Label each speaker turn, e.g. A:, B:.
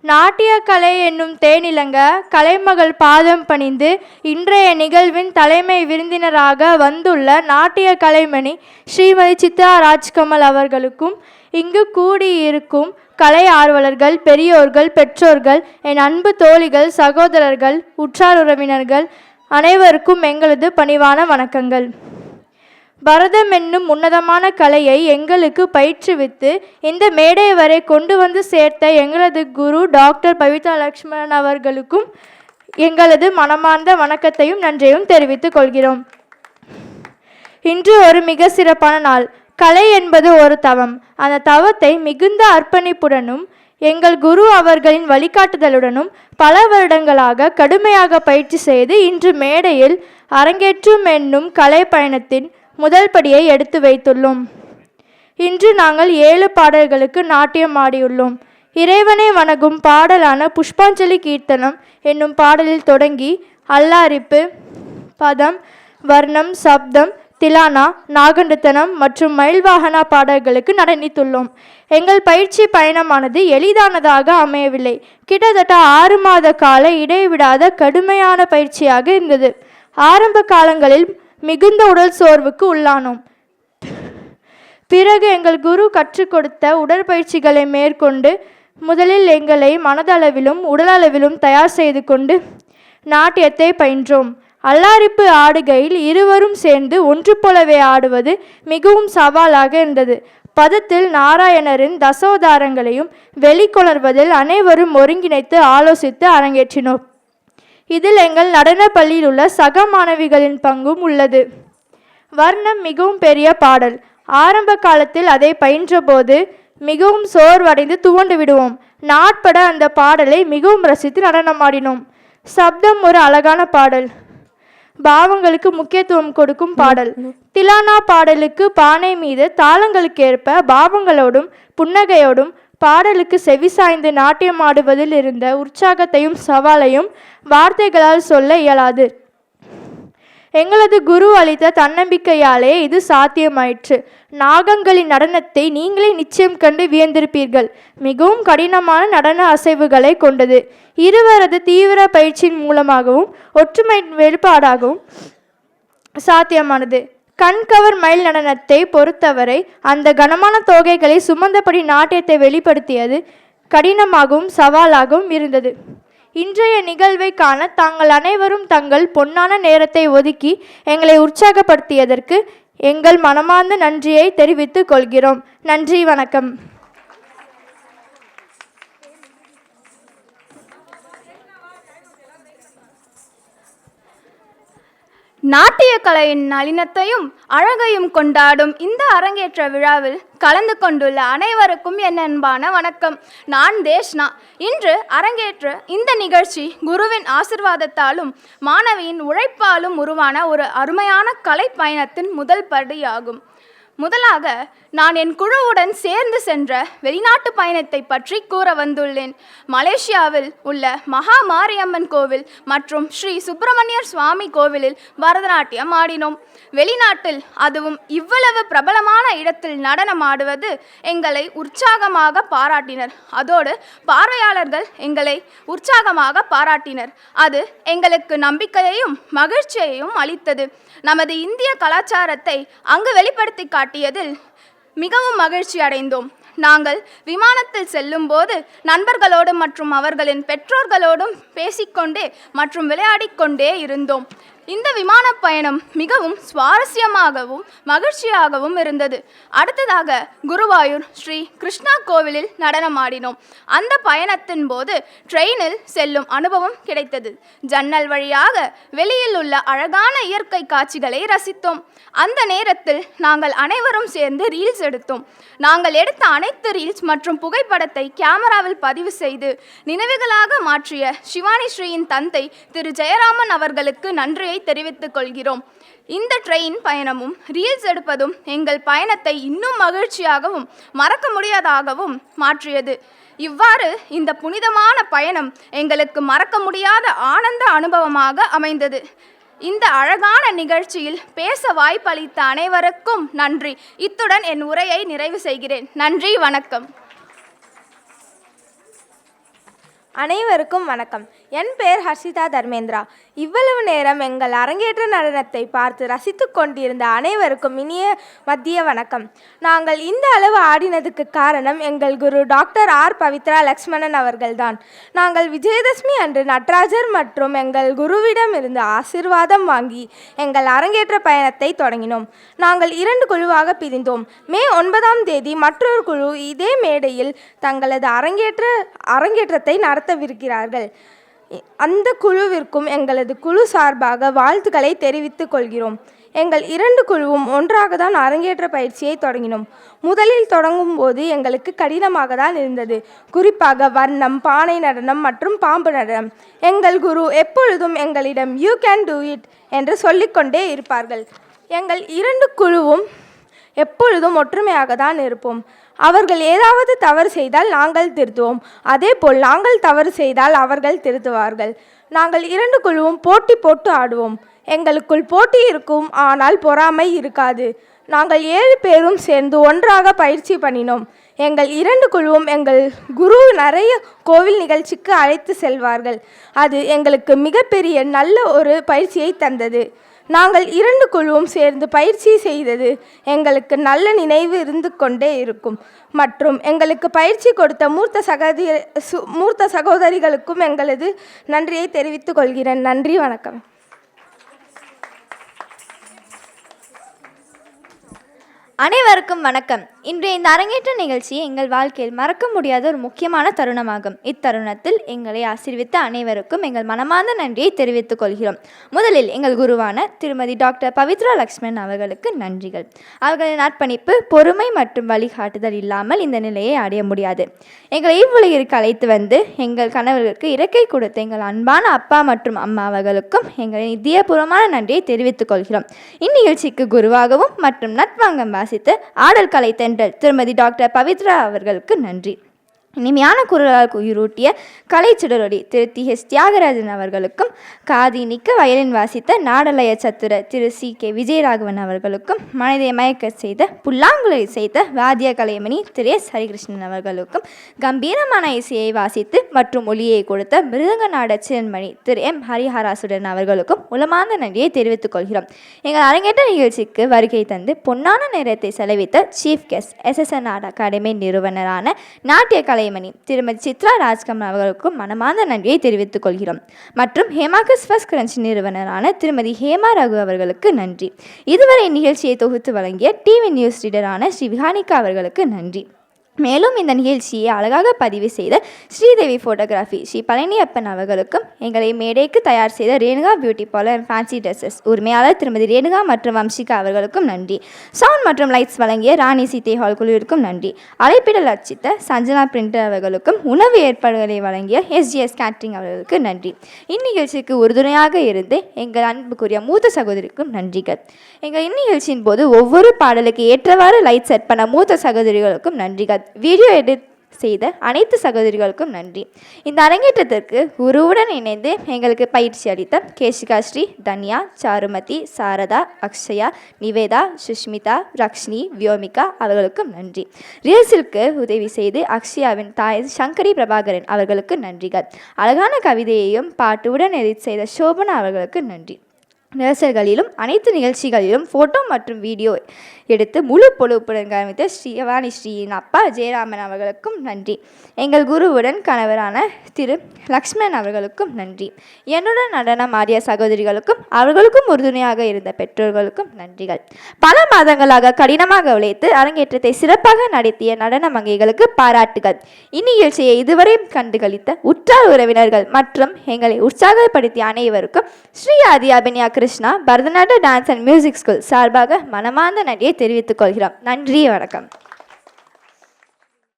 A: நாட்டிய கலை என்னும் தேனிலங்க கலைமகள் பாதம் பணிந்து இன்றைய நிகழ்வின் தலைமை விருந்தினராக வந்துள்ள நாட்டிய கலைமணி ஸ்ரீமதி சித்ரா ராஜ்கமல் அவர்களுக்கும் இங்கு கூடியிருக்கும் கலை ஆர்வலர்கள், பெரியோர்கள், பெற்றோர்கள், என் அன்பு தோழிகள், சகோதரர்கள், உற்றார் உறவினர்கள் அனைவருக்கும் எங்களது பணிவான வணக்கங்கள். பரதம் என்னும் உன்னதமான கலையை எங்களுக்கு பயிற்றுவித்து இந்த மேடை வரை கொண்டு வந்து சேர்த்த எங்களது குரு டாக்டர் பவித்ரா லக்ஷ்மணன் அவர்களுக்கும் எங்களது மனமார்ந்த வணக்கத்தையும் நன்றியும் தெரிவித்துக் கொள்கிறோம். இன்று ஒரு மிக சிறப்பான நாள். கலை என்பது ஒரு தவம். அந்த தவத்தை மிகுந்த அர்ப்பணிப்புடனும் எங்கள் குரு அவர்களின் வழிகாட்டுதலுடனும் பல வருடங்களாக கடுமையாக பயிற்சி செய்து இன்று மேடையில் அரங்கேற்றும் என்னும் கலை பயணத்தின் முதல் படியை எடுத்து வைத்துள்ளோம். இன்று நாங்கள் 7 பாடல்களுக்கு நாட்டியம் ஆடியுள்ளோம். இறைவனை வணங்கும் பாடலான புஷ்பாஞ்சலி கீர்த்தனம் என்னும் பாடலில் தொடங்கி அல்லாரிப்பு, பதம், வர்ணம், சப்தம், திலானா, நாகண்டத்தனம் மற்றும் மயில்வாகனா பாடல்களுக்கு நடனித்துள்ளோம். எங்கள் பயிற்சி பயணமானது எளிதானதாக அமையவில்லை. கிட்டத்தட்ட 6 மாத கால இடைவிடாத கடுமையான பயிற்சியாக இருந்தது. ஆரம்ப காலங்களில் மிகுந்த உடல் சோர்வுக்கு உள்ளானோம். பிறகு எங்கள் குரு கற்றுக் கொடுத்த உடற்பயிற்சிகளை மேற்கொண்டு முதலில் எங்களை மனதளவிலும் உடலளவிலும் தயார் செய்து கொண்டு நாட்டியத்தை பயின்றோம். அல்லாரிப்பு ஆடுகையில் இருவரும் சேர்ந்து ஒன்று போலவே ஆடுவது மிகவும் சவாலாக இருந்தது. பதத்தில் நாராயணரின் தசோதாரங்களையும் வெளிக்கொணர்வதில் அனைவரும் ஒருங்கிணைத்து ஆலோசித்து அரங்கேற்றினோம். இதில் எங்கள் நடன பள்ளியில் உள்ள சக மாணவிகளின் பங்கும் உள்ளது. வர்ணம் மிகவும் பெரிய பாடல். ஆரம்ப காலத்தில் அதை பயின்றபோது மிகவும் சோர்வடைந்து துவண்டு விடுவோம். நாட்பட அந்த பாடலை மிகவும் ரசித்து நடனமாடினோம். சப்தம் ஒரு அழகான பாடல். பாவங்களுக்கு முக்கியத்துவம் கொடுக்கும் பாடல். திலானா பாடலுக்கு பானை மீது தாளங்களுக்கேற்ப பாவங்களோடும் புன்னகையோடும் பாடலுக்கு செவிசாய்ந்து நாட்டியம் ஆடுவதில் இருந்த உற்சாகத்தையும் சவாலையும் வார்த்தைகளால் சொல்ல இயலாது. எங்களது குரு அளித்த தன்னம்பிக்கையாலே இது சாத்தியமாயிற்று. நாகங்களின் நடனத்தை நீங்களே நிச்சயம் கண்டு வியந்திருப்பீர்கள். மிகவும் கடினமான நடன அசைவுகளை கொண்டது. இருவரது தீவிர பயிற்சியின் மூலமாகவும் ஒற்றுமை வெளிப்பாடாகவும் சாத்தியமானது. கண்கவர் மயில் நடனத்தை பொறுத்தவரை அந்த கனமான தோகைகளை சுமந்தபடி நாட்டியத்தை வெளிப்படுத்தியது கடினமாகவும் சவாலாகவும் இருந்தது. இன்றைய நிகழ்வை காண தாங்கள் அனைவரும் தங்கள் பொன்னான நேரத்தை ஒதுக்கி எங்களை உற்சாகப்படுத்தியதற்கு எங்கள் மனமார்ந்த நன்றியை தெரிவித்துக் கொள்கிறோம். நன்றி, வணக்கம்.
B: நாட்டிய கலையின் நளினத்தையும் அழகையும் கொண்டாடும் இந்த அரங்கேற்ற விழாவில் கலந்து கொண்டுள்ள அனைவருக்கும் என் அன்பான வணக்கம். நான் தேஷ்னா. இன்று அரங்கேற்ற இந்த நிகழ்ச்சி குருவின் ஆசிர்வாதத்தாலும் மாணவியின் உழைப்பாலும் உருவான ஒரு அருமையான கலை பயணத்தின் முதல் படியாகும். முதலாக நான் என் குழுவுடன் சேர்ந்து சென்ற வெளிநாட்டு பயணத்தை பற்றி கூற வந்துள்ளேன். மலேசியாவில் உள்ள மகா மாரியம்மன் கோவில் மற்றும் ஸ்ரீ சுப்பிரமணியர் சுவாமி கோவிலில் பரதநாட்டியம் ஆடினோம். வெளிநாட்டில், அதுவும் இவ்வளவு பிரபலமான இடத்தில் நடனம் ஆடுவது எங்களை உற்சாகமாக பாராட்டினர். அதோடு பார்வையாளர்கள் எங்களை உற்சாகமாக பாராட்டினர். அது எங்களுக்கு நம்பிக்கையையும் மகிழ்ச்சியையும் அளித்தது. நமது இந்திய கலாச்சாரத்தை அங்கு வெளிப்படுத்தி காட்டியதில் மிகவும் மகிழ்ச்சி அடைந்தோம். நாங்கள் விமானத்தில் செல்லும் போது நண்பர்களோடு மற்றும் அவர்களின் பெற்றோர்களோடும் பேசிக்கொண்டே மற்றும் விளையாடிக்கொண்டே இருந்தோம். இந்த விமான பயணம் மிகவும் சுவாரஸ்யமாகவும் மகிழ்ச்சியாகவும் இருந்தது. அடுத்ததாக குருவாயூர் ஸ்ரீ கிருஷ்ணா கோவிலில் நடனமாடினோம். அந்த பயணத்தின் போது ட்ரெயினில் செல்லும் அனுபவம் கிடைத்தது. ஜன்னல் வழியாக வெளியில் உள்ள அழகான இயற்கை காட்சிகளை ரசித்தோம். அந்த நேரத்தில் நாங்கள் அனைவரும் சேர்ந்து ரீல்ஸ் எடுத்தோம். நாங்கள் எடுத்த அனைத்து ரீல்ஸ் மற்றும் புகைப்படத்தை கேமராவில் பதிவு செய்து நினைவுகளாக மாற்றிய சிவானி ஸ்ரீயின் தந்தை திரு ஜெயராமன் அவர்களுக்கு நன்றியை தெரிவித்துக் கொள்கிறோம். இந்த ட்ரெயின் பயணமும் ரீல்ஸ் எடுப்பதும் எங்கள் பயணத்தை இன்னும் மகிழ்ச்சியாகவும் மறக்க முடியாததாகவும் மாற்றியது. இவ்வாறு இந்த புனிதமான பயணம் எங்களுக்கு மறக்க முடியாத ஆனந்த அனுபவமாக அமைந்தது. இந்த அழகான நிகழ்ச்சியில் பேச வாய்ப்பளித்த அனைவருக்கும் நன்றி. இத்துடன் என் உரையை நிறைவு செய்கிறேன். நன்றி, வணக்கம்.
C: அனைவருக்கும் வணக்கம். என் பெயர் ஹர்ஷிதா தர்மேந்திரா. இவ்வளவு நேரம் எங்கள் அரங்கேற்ற நடனத்தை பார்த்து ரசித்து கொண்டிருந்த அனைவருக்கும் இனிய மதிய வணக்கம். நாங்கள் இந்த அளவு ஆடினதுக்கு காரணம் எங்கள் குரு டாக்டர் ஆர் பவித்ரா லக்ஷ்மணன் அவர்கள்தான். நாங்கள் விஜயதசமி அன்று நடராஜர் மற்றும் எங்கள் குருவிடம் இருந்து ஆசீர்வாதம் வாங்கி எங்கள் அரங்கேற்ற பயணத்தை தொடங்கினோம். நாங்கள் 2 குழுவாக பிரிந்தோம். மே 9ஆம் தேதி மற்றொரு குழு இதே மேடையில் தங்களது அரங்கேற்றத்தை நடத்தவிருக்கிறார்கள். அந்த குழுவிற்கும் எங்களது குழு சார்பாக வாழ்த்துக்களை தெரிவித்துக் கொள்கிறோம். எங்கள் 2 குழுவும் ஒன்றாக தான் அரங்கேற்ற பயிற்சியை தொடங்கினோம். முதலில் தொடங்கும் போது எங்களுக்கு கடினமாக தான் இருந்தது. குறிப்பாக வர்ணம், பானை நடனம் மற்றும் பாம்பு நடனம். எங்கள் குரு எப்பொழுதும் எங்களிடம் யூ கேன் டூ இட் என்று சொல்லிக்கொண்டே இருப்பார்கள். எங்கள் 2 குழுவும் எப்பொழுதும் ஒற்றுமையாக தான் இருப்போம். அவர்கள் ஏதாவது தவறு செய்தால் நாங்கள் திருத்துவோம். அதேபோல் நாங்கள் தவறு செய்தால் அவர்கள் திருத்துவார்கள். நாங்கள் 2 குழுவும் போட்டி போட்டு ஆடுவோம். எங்களுக்குள் போட்டி இருக்கும், ஆனால் பொறாமை இருக்காது. நாங்கள் 7 பேரும் சேர்ந்து ஒன்றாக பயிற்சி பண்ணினோம். எங்கள் 2 குழுவும் எங்கள் குரு நிறைய கோவில் நிகழ்ச்சிக்கு அழைத்து செல்வார்கள். அது எங்களுக்கு மிகப்பெரிய நல்ல ஒரு பயிற்சியை தந்தது. நாங்கள் 2 குழுவும் சேர்ந்து பயிற்சி செய்தது எங்களுக்கு நல்ல நினைவு இருந்து கொண்டே இருக்கும். மற்றும் எங்களுக்கு பயிற்சி கொடுத்த மூர்த்த சகோதரிகளுக்கும் எங்களது நன்றியை தெரிவித்துக் கொள்கிறேன். நன்றி, வணக்கம்.
D: அனைவருக்கும் வணக்கம். இன்றைய இந்த அரங்கேற்ற நிகழ்ச்சி எங்கள் வாழ்க்கையில் மறக்க முடியாத ஒரு முக்கியமான தருணமாகும். இத்தருணத்தில் எங்களை ஆசீர்வித்த அனைவருக்கும் எங்கள் மனமார்ந்த நன்றியை தெரிவித்துக் கொள்கிறோம். முதலில் எங்கள் குருவான திருமதி டாக்டர் பவித்ரா லக்ஷ்மணன் அவர்களுக்கு நன்றிகள். அவர்களின் அர்ப்பணிப்பு, பொறுமை மற்றும் வழிகாட்டுதல் இல்லாமல் இந்த நிலையை அடைய முடியாது. எங்களை இவ்வுலகிற்கு அழைத்து வந்து எங்கள் கணவர்களுக்கு இறக்கை கொடுத்த எங்கள் அன்பான அப்பா மற்றும் அம்மா அவர்களுக்கும் எங்களின் இதயபூர்வமான நன்றியை தெரிவித்துக் கொள்கிறோம். இந்நிகழ்ச்சிக்கு குருவாகவும் மற்றும் நட்பாங்கம் வாசித்து ஆடல் கலை தென்றல் திருமதி டாக்டர் பவித்ரா அவர்களுக்கு நன்றி. இனிமையான குரலால் உயிரூட்டிய கலை சுடரொடி திரு டி.எஸ். தியாகராஜன் அவர்களுக்கும், காதினிக்க வயலின் வாசித்த நாடலய சத்துர திரு சி.கே. விஜயராகவன் அவர்களுக்கும், மனதை மயக்க செய்த புல்லாங்குழல் செய்த வாத்திய கலைமணி திரு எஸ். ஹரிகிருஷ்ணன் அவர்களுக்கும், கம்பீரமான இசையை வாசித்து மற்றும் ஒளியை கொடுத்த மிருதங்க நாட சிறன்மணி திரு எம். ஹரிஹராசுடன் அவர்களுக்கும் உளமார்ந்த நன்றியை தெரிவித்துக் கொள்கிறோம். எங்கள் அரங்கேற்ற நிகழ்ச்சிக்கு வருகை தந்து பொன்னான நேரத்தை செலவித்த சீஃப் கெஸ்ட் SSN நாட அகாடமி நிறுவனரான நாட்டிய கலைமணி திருமதி சித்ரா ராஜ்கமல் அவர்களுக்கும் மனமார்ந்த நன்றியை தெரிவித்துக் கொள்கிறோம். மற்றும் ஹேமாகஸ் ஃபர்ஸ்ட் கிரன்ச் நிறுவனரான திருமதி ஹேமா ரகு அவர்களுக்கு நன்றி. இதுவரை நிகழ்ச்சியை தொகுத்து வழங்கிய டிவி நியூஸ் ரீடரான ஸ்ரீ விஹானிகா அவர்களுக்கு நன்றி. மேலும் இந்த நிகழ்ச்சியை அழகாக பதிவு செய்த ஸ்ரீதேவி ஃபோட்டோகிராஃபி ஸ்ரீ பழனியப்பன் அவர்களுக்கும், எங்களை மேடைக்கு தயார் செய்த Renuka beauty parlour and fancy dresses உரிமையாளர் திருமதி ரேணுகா மற்றும் வம்சிகா அவர்களுக்கும் நன்றி. சவுண்ட் மற்றும் லைட்ஸ் வழங்கிய ராணி சீதை ஹால் குழுவிற்கும் நன்றி. அழைப்பிடல் அச்சித்த சஞ்சனா பிரிண்டர் அவர்களுக்கும், உணவு ஏற்பாடுகளை வழங்கிய SGS கேட்டரிங் அவர்களுக்கு நன்றி. இந்நிகழ்ச்சிக்கு உறுதுணையாக இருந்து எங்கள் அன்புக்குரிய மூத்த சகோதரிக்கும் நன்றிகள். எங்கள் இந்நிகழ்ச்சியின் போது ஒவ்வொரு பாடலுக்கு ஏற்றவாறு லைட் செட் பண்ண மூத்த சகோதரிகளுக்கும் நன்றிகள். வீடியோ எடிட் செய்த அனைத்து சகோதரிகளுக்கும் நன்றி. இந்த அரங்கேற்றத்திற்கு குருவுடன் இணைந்து எங்களுக்கு பயிற்சி அளித்த கேஷிகா ஸ்ரீ, தன்யா, சாருமதி, சாரதா, அக்ஷயா, நிவேதா, சுஷ்மிதா, ரக்ஷ்னி, வியோமிகா அவர்களுக்கும் நன்றி. ரிஹர்சலுக்கு உதவி செய்து அக்ஷயாவின் தாய் சங்கரி பிரபாகரன் அவர்களுக்கு நன்றிகள். அழகான கவிதையையும் பாட்டுடன் எடிட் செய்த சோபனா அவர்களுக்கு நன்றி. ரிஹர்சல்களிலும் அனைத்து நிகழ்ச்சிகளிலும் ஃபோட்டோ மற்றும் வீடியோ எடுத்து முழு பொழுப்புடன் கவனித்த ஸ்ரீவாணி ஸ்ரீயின் அப்பா ஜெயராமன் அவர்களுக்கும் நன்றி. எங்கள் குருவுடன் கணவரான திரு லக்ஷ்மணன் அவர்களுக்கும் நன்றி. என்னுடன் நடனம் ஆடிய சகோதரிகளுக்கும் அவர்களுக்கும் உறுதுணையாக இருந்த பெற்றோர்களுக்கும் நன்றிகள். பல மாதங்களாக கடினமாக உழைத்து அரங்கேற்றத்தை சிறப்பாக நடத்திய நடன மங்கைகளுக்கு பாராட்டுகள். இந்நிகழ்ச்சியை இதுவரையும் கண்டுகளித்த உற்றார் உறவினர்கள் மற்றும் எங்களை உற்சாகப்படுத்திய அனைவருக்கும் ஸ்ரீ ஆதி அபிநயா கிருஷ்ணா பரதநாட்டிய டான்ஸ் அண்ட் மியூசிக் ஸ்கூல் சார்பாக மனமார்ந்த நன்றியை தெரிவித்துக் கொள்கிறோம். நன்றி, வணக்கம்.